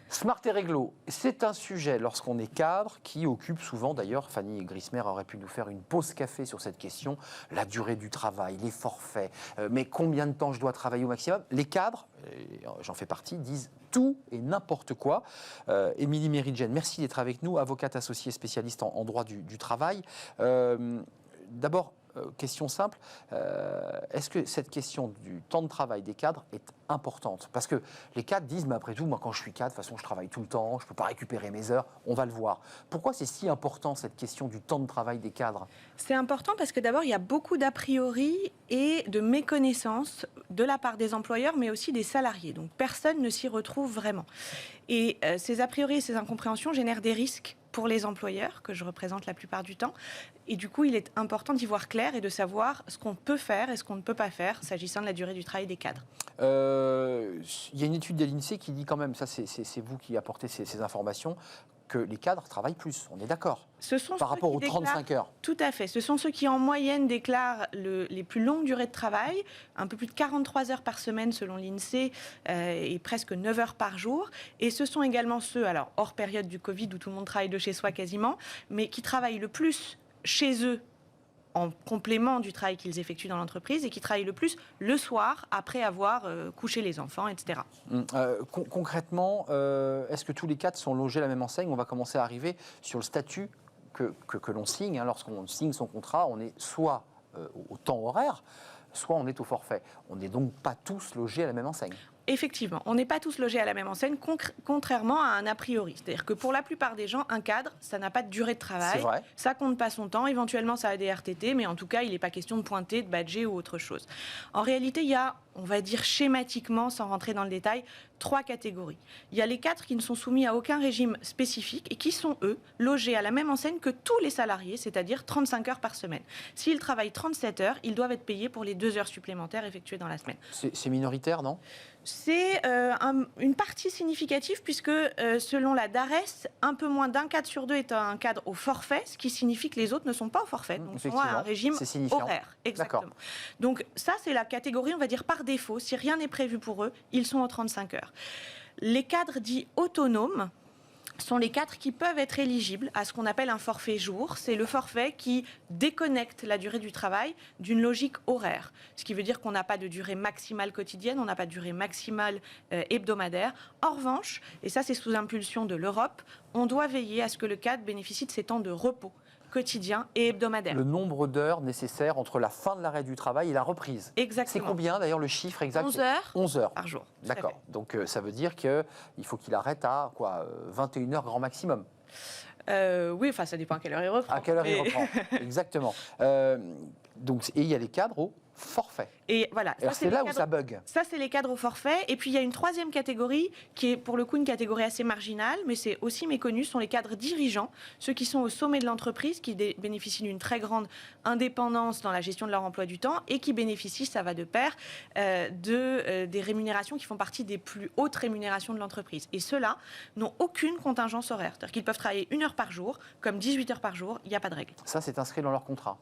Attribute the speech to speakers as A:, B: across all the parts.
A: Smart et réglo, c'est un sujet lorsqu'on est cadre qui occupe souvent, d'ailleurs, Fanny Grismer aurait pu nous faire une pause café sur cette question, la durée du travail, les forfaits, mais combien de temps je dois travailler au maximum. Les cadres, j'en fais partie, disent tout et n'importe quoi. Émilie Méridjen, merci d'être avec nous, avocate associée spécialiste en droit du travail. D'abord, question simple, est-ce que cette question du temps de travail des cadres est importante? Parce que les cadres disent, mais après tout, moi quand je suis cadre, de toute façon je travaille tout le temps, je ne peux pas récupérer mes heures, on va le voir. Pourquoi c'est si important cette question du temps de travail des cadres?
B: C'est important parce que d'abord, il y a beaucoup d'a priori et de méconnaissances de la part des employeurs, mais aussi des salariés. Donc personne ne s'y retrouve vraiment. Et ces a priori et ces incompréhensions génèrent des risques pour les employeurs, que je représente la plupart du temps. Et du coup, il est important d'y voir clair et de savoir ce qu'on peut faire et ce qu'on ne peut pas faire, s'agissant de la durée du travail des cadres.
A: Il y a une étude de l'INSEE qui dit quand même, ça c'est vous qui apportez ces informations, que les cadres travaillent plus, on est d'accord, par rapport aux 35 heures.
B: Tout à fait. Ce sont ceux qui, en moyenne, déclarent les plus longues durées de travail, un peu plus de 43 heures par semaine selon l'INSEE, et presque 9 heures par jour. Et ce sont également ceux, alors hors période du Covid, où tout le monde travaille de chez soi quasiment, mais qui travaillent le plus chez eux, en complément du travail qu'ils effectuent dans l'entreprise, et qui travaillent le plus le soir, après avoir couché les enfants, etc.
A: Concrètement, est-ce que tous les cadres sont logés à la même enseigne? On va commencer à arriver sur le statut que l'on signe. Lorsqu'on signe son contrat, on est soit au temps horaire, soit on est au forfait. On n'est donc pas tous logés à la même enseigne.
B: Effectivement, on n'est pas tous logés à la même enseigne, contrairement à un a priori. C'est-à-dire que pour la plupart des gens, un cadre, ça n'a pas de durée de travail.
A: C'est vrai.
B: Ça compte pas son temps. Éventuellement, ça a des RTT, mais en tout cas, il n'est pas question de pointer, de badger ou autre chose. En réalité, il y a, on va dire schématiquement, sans rentrer dans le détail, 3 catégories. Il y a les cadres qui ne sont soumis à aucun régime spécifique et qui sont, eux, logés à la même enseigne que tous les salariés, c'est-à-dire 35 heures par semaine. S'ils travaillent 37 heures, ils doivent être payés pour les 2 heures supplémentaires effectuées dans la semaine.
A: C'est minoritaire, non?
B: C'est une partie significative puisque, selon la DARES, un peu moins d'un cadre sur 2 est un cadre au forfait, ce qui signifie que les autres ne sont pas au forfait, donc sont à un régime horaire. Exactement. Donc ça, c'est la catégorie, on va dire, par défaut. Si rien n'est prévu pour eux, ils sont aux 35 heures. Les cadres dits autonomes sont les cadres qui peuvent être éligibles à ce qu'on appelle un forfait jour. C'est le forfait qui déconnecte la durée du travail d'une logique horaire. Ce qui veut dire qu'on n'a pas de durée maximale quotidienne, on n'a pas de durée maximale hebdomadaire. En revanche, et ça c'est sous impulsion de l'Europe, on doit veiller à ce que le cadre bénéficie de ses temps de repos quotidien et hebdomadaire.
A: Le nombre d'heures nécessaires entre la fin de l'arrêt du travail et la reprise.
B: Exactement.
A: C'est combien d'ailleurs le chiffre exact?
B: 11 heures.
A: 11 heures
B: Par jour.
A: D'accord. Donc ça veut dire qu'il faut qu'il arrête à quoi, 21 heures grand maximum?
B: Oui, enfin ça dépend à quelle heure il reprend.
A: À quelle heure il reprend, exactement. Donc, et il y a les cadres au forfait.
B: Et voilà.
A: Alors c'est là où ça bug.
B: Ça, c'est les cadres au forfait. Et puis, il y a une troisième catégorie qui est, pour le coup, une catégorie assez marginale, mais c'est aussi méconnu, ce sont les cadres dirigeants, ceux qui sont au sommet de l'entreprise, qui bénéficient d'une très grande indépendance dans la gestion de leur emploi du temps et qui bénéficient, ça va de pair, des rémunérations qui font partie des plus hautes rémunérations de l'entreprise. Et ceux-là n'ont aucune contingence horaire. C'est-à-dire qu'ils peuvent travailler 1 heure par jour, comme 18 heures par jour, il n'y a pas de règle.
A: Ça, c'est inscrit dans leur contrat?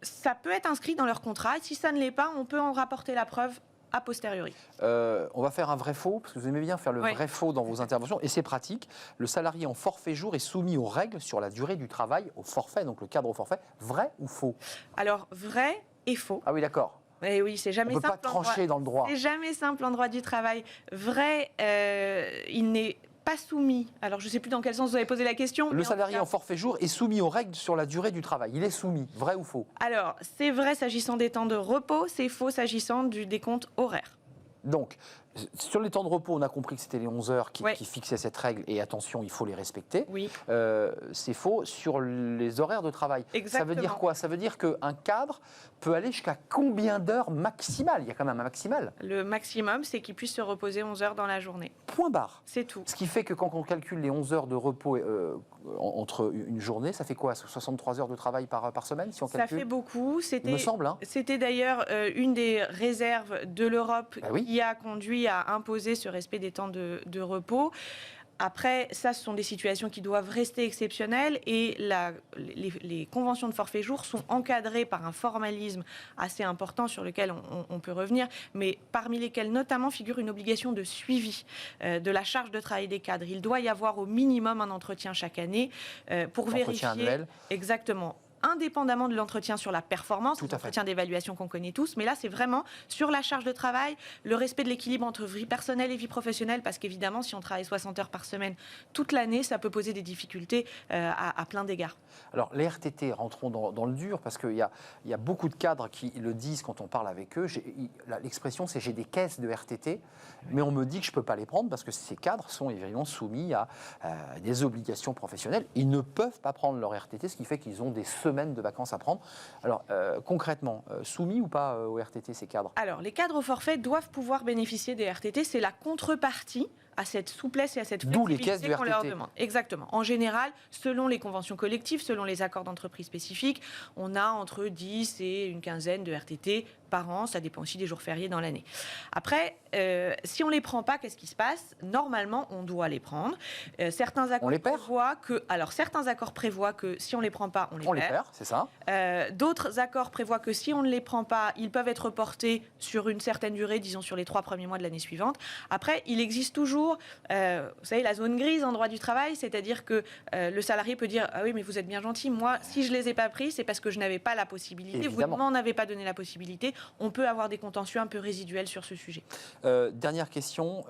B: Ça peut être inscrit dans leur contrat. Si ça ne l'est pas, on peut en rapporter la preuve a posteriori.
A: On va faire un vrai-faux, parce que vous aimez bien faire le vrai-faux dans vos interventions, et c'est pratique. Le salarié en forfait jour est soumis aux règles sur la durée du travail au forfait, donc le cadre au forfait. Vrai ou faux?
B: Alors, vrai et faux.
A: Ah oui, d'accord.
B: Et oui, c'est jamais simple.
A: On ne peut pas trancher dans le droit.
B: C'est jamais simple en droit du travail. Vrai, il n'est pas soumis. Alors, je ne sais plus dans quel sens vous avez posé la question.
A: Le salarié en forfait jour est soumis aux règles sur la durée du travail. Il est soumis. Vrai ou faux?
B: Alors, c'est vrai s'agissant des temps de repos, c'est faux s'agissant du décompte horaire.
A: Donc, sur les temps de repos, on a compris que c'était les 11 heures qui fixaient cette règle, et attention, il faut les respecter.
B: Oui.
A: C'est faux sur les horaires de travail.
B: Exactement.
A: Ça veut dire quoi? Ça veut dire qu'un cadre peut aller jusqu'à combien d'heures maximales? Il y a quand même un maximal.
B: Le maximum, c'est qu'il puisse se reposer 11 heures dans la journée.
A: Point barre.
B: C'est tout.
A: Ce qui fait que quand on calcule les 11 heures de repos entre une journée, ça fait quoi? 63 heures de travail par semaine, si on calcule?
B: Ça fait beaucoup.
A: Il me semble.
B: C'était d'ailleurs une des réserves de l'Europe qui a conduit à imposer ce respect des temps de repos. Après, ça, ce sont des situations qui doivent rester exceptionnelles et les conventions de forfait jour sont encadrées par un formalisme assez important sur lequel on peut revenir, mais parmi lesquels notamment figure une obligation de suivi de la charge de travail des cadres. Il doit y avoir au minimum un entretien chaque année pour vérifier
A: annuel.
B: Exactement. Indépendamment de l'entretien sur la performance, l'entretien d'évaluation qu'on connaît tous, mais là c'est vraiment sur la charge de travail, le respect de l'équilibre entre vie personnelle et vie professionnelle, parce qu'évidemment si on travaille 60 heures par semaine toute l'année, ça peut poser des difficultés à plein d'égards.
A: Alors les RTT, rentrons dans le dur, parce qu'il y a beaucoup de cadres qui le disent quand on parle avec eux. L'expression c'est j'ai des caisses de RTT, mais on me dit que je ne peux pas les prendre parce que ces cadres sont évidemment soumis à des obligations professionnelles. Ils ne peuvent pas prendre leur RTT, ce qui fait qu'ils ont des semaines de vacances à prendre. Alors, concrètement, soumis ou pas au RTT, ces cadres?
B: Alors, les cadres au forfait doivent pouvoir bénéficier des RTT. C'est la contrepartie à cette souplesse et à cette flexibilité qu'on leur demande. Exactement. En général, selon les conventions collectives, selon les accords d'entreprise spécifiques, on a entre 10 et une quinzaine de RTT par an. Ça dépend aussi des jours fériés dans l'année. Après, si on ne les prend pas, qu'est-ce qui se passe? Normalement, on doit les prendre. Certains accords prévoient que si on ne les prend pas, on les perd.
A: C'est ça.
B: D'autres accords prévoient que si on ne les prend pas, ils peuvent être reportés sur une certaine durée, disons sur les 3 premiers mois de l'année suivante. Après, il existe toujours, vous savez, la zone grise en droit du travail, c'est-à-dire que le salarié peut dire « Ah oui, mais vous êtes bien gentil, moi, si je ne les ai pas pris, c'est parce que je n'avais pas la possibilité.
A: Évidemment.
B: Vous ne m'en avez pas donné la possibilité. » On peut avoir des contentieux un peu résiduels sur ce sujet.
A: Dernière question,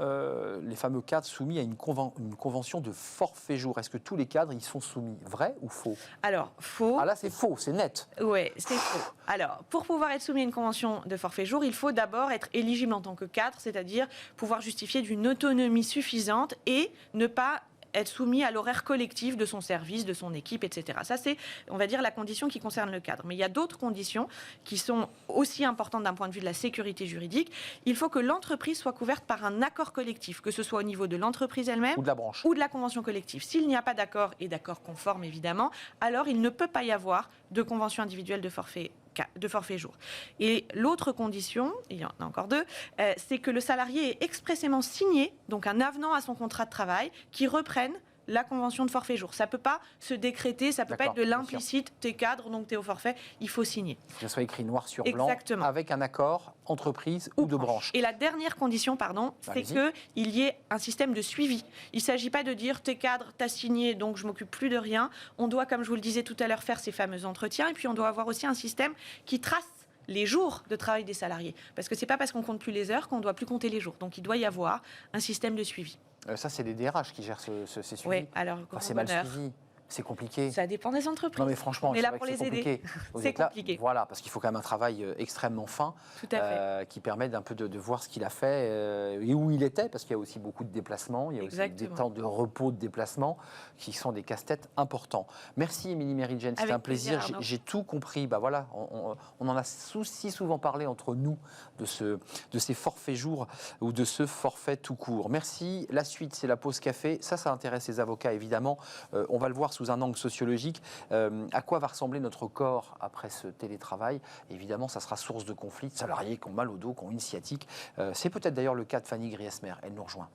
A: les fameux cadres soumis à une convention de forfait jour. Est-ce que tous les cadres y sont soumis? Vrai ou faux?
B: Alors, faux.
A: Ah là, c'est faux, c'est net.
B: Oui, c'est faux. Alors, pour pouvoir être soumis à une convention de forfait jour, il faut d'abord être éligible en tant que cadre, c'est-à-dire pouvoir justifier d'une autonomie suffisante et ne pas être soumis à l'horaire collectif de son service, de son équipe, etc. Ça, c'est, on va dire, la condition qui concerne le cadre. Mais il y a d'autres conditions qui sont aussi importantes d'un point de vue de la sécurité juridique. Il faut que l'entreprise soit couverte par un accord collectif, que ce soit au niveau de l'entreprise elle-même
A: ou de la branche
B: ou de la convention collective. S'il n'y a pas d'accord, et d'accord conforme évidemment, alors il ne peut pas y avoir de convention individuelle de forfait jour. Et l'autre condition, il y en a encore deux, c'est que le salarié ait expressément signé, donc un avenant à son contrat de travail, qui reprenne la convention de forfait jour. Ça ne peut pas se décréter, ça ne peut pas être de l'implicite, t'es cadre, donc t'es au forfait, il faut signer.
A: Que ce soit écrit noir sur blanc,
B: exactement,
A: avec un accord entreprise ou de branche.
B: Et la dernière condition, c'est qu'il y ait un système de suivi. Il ne s'agit pas de dire t'es cadre, t'as signé, donc je m'occupe plus de rien. On doit, comme je vous le disais tout à l'heure, faire ces fameux entretiens, et puis on doit avoir aussi un système qui trace les jours de travail des salariés. Parce que ce n'est pas parce qu'on ne compte plus les heures qu'on ne doit plus compter les jours. Donc il doit y avoir un système de suivi.
A: Ça, c'est les DRH qui gèrent ces suivis.
B: Oui, alors
A: c'est mal suivi. C'est compliqué.
B: Ça dépend des entreprises.
A: Non mais franchement,
B: on est là pour les aider. C'est compliqué.
A: Voilà, parce qu'il faut quand même un travail extrêmement fin qui permet d'un peu de voir ce qu'il a fait et où il était, parce qu'il y a aussi beaucoup de déplacements, il y a aussi des temps de repos de déplacement qui sont des casse-têtes importants. Merci Émilie Mérigen, c'était un plaisir. J'ai tout compris. Bah voilà, on en a si souvent parlé entre nous de ces forfaits jours ou de ce forfait tout court. Merci. La suite, c'est la pause café. Ça intéresse les avocats évidemment. On va le voir sous un angle sociologique, à quoi va ressembler notre corps après ce télétravail. Évidemment, ça sera source de conflits, de salariés qui ont mal au dos, qui ont une sciatique. C'est peut-être d'ailleurs le cas de Fanny Griesmer. Elle nous rejoint.